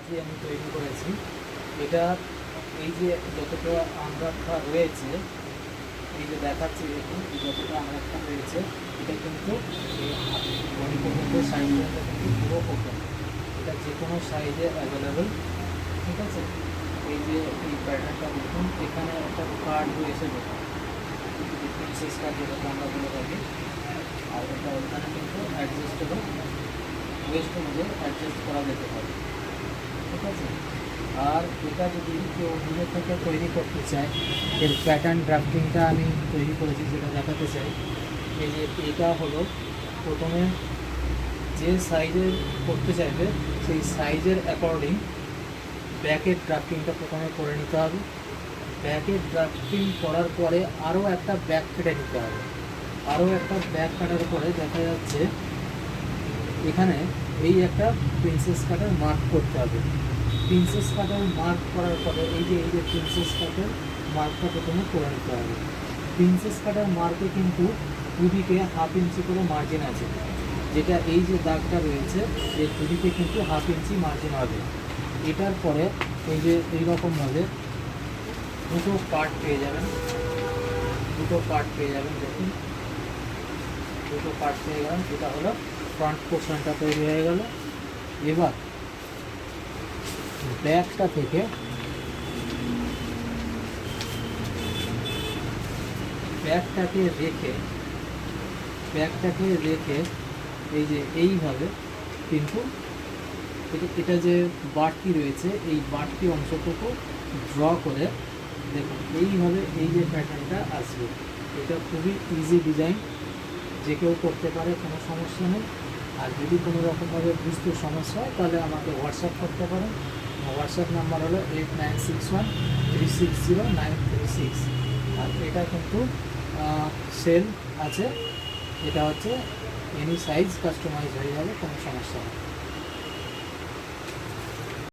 যে আমি তৈরি করেছি, এটা এই যে যতটা আমরাটা রয়েছে, এই যে দেখাচ্ছি দেখুন যতটা আমরাটা রয়েছে, এটা কিন্তু এই বডি পর্যন্ত সাইজটা কিন্তু পুরো ওপেন, এটা যে কোনো সাইজে অ্যাভেলেবেল। ঠিক আছে, এই যে এই প্যাটার্নটা দেখুন, এখানে একটা কার্ড রয়েছে দেখুন, প্রিন্সেস কার্ড যেটাকে আমরা বলে থাকি, আর এটা ওখানে কিন্তু অ্যাডজাস্টেবল, ওয়েস্ট অনুযায়ী অ্যাডজাস্ট করা যেতে পারে। ঠিক আছে, আর এটা যদি কেউ নিজে থেকে তৈরি করতে চায়, এর প্যাটার্ন ড্রাফটিংটা আমি তৈরি করেছি যেটা দেখাতে চাই। এই যে এটা হলো প্রথমে যে সাইজের করতে চাইবে সেই সাইজের অ্যাকর্ডিং ব্যাকের ড্রাফটিংটা প্রথমে করে নিতে হবে। ব্যাকের ড্রাফটিং করার পরে আরও একটা ব্যাক কেটে নিতে হবে। আরও একটা ব্যাক কাটার পরে দেখা যাচ্ছে এখানে এই একটা প্রিন্সেস কাটার মার্ক করতে হবে। প্রিন্সেস কাটার মার্ক করার পরে এই যে প্রিন্সেস কাটার মার্কটা প্রথমে করে নিতে হবে। প্রিন্সেস কাটার মার্কে কিন্তু দুদিকে হাফ ইঞ্চি করে মার্জিন আছে, যেটা এই যে দাগটা রয়েছে এর দুদিকে কিন্তু হাফ ইঞ্চি মার্জিন হবে। এটার পরে এই যে এইরকমভাবে দুটো পার্ট পেয়ে যাবেন, দেখুন দুটো পার্ট পেয়ে গেলেন। এটা হলো ফ্রন্ট পোর্শনটা তৈরি হয়ে গেল। এবার ব্যাকটা থেকে ব্যাকটাকে রেখে এই যে এইভাবে কিন্তু এটা যে বাড়তি রয়েছে এই বাড়তি অংশটুকু ড্র করে দেখুন এইভাবে এই যে প্যাটার্নটা আসবে। এটা খুবই ইজি ডিজাইন, যে কেউ করতে পারে, কোনো সমস্যা নেই। আর যদি কোনো রকমভাবে বুঝতে সমস্যা হয় তাহলে আমাকে হোয়াটসঅ্যাপ করতে পারেন। হোয়াটসঅ্যাপ নাম্বার হলো 8961360936। আর এটা কিন্তু সেল আছে, এটা হচ্ছে এনি সাইজ কাস্টমাইজ হয়ে যাবে, কোনো সমস্যা নেই।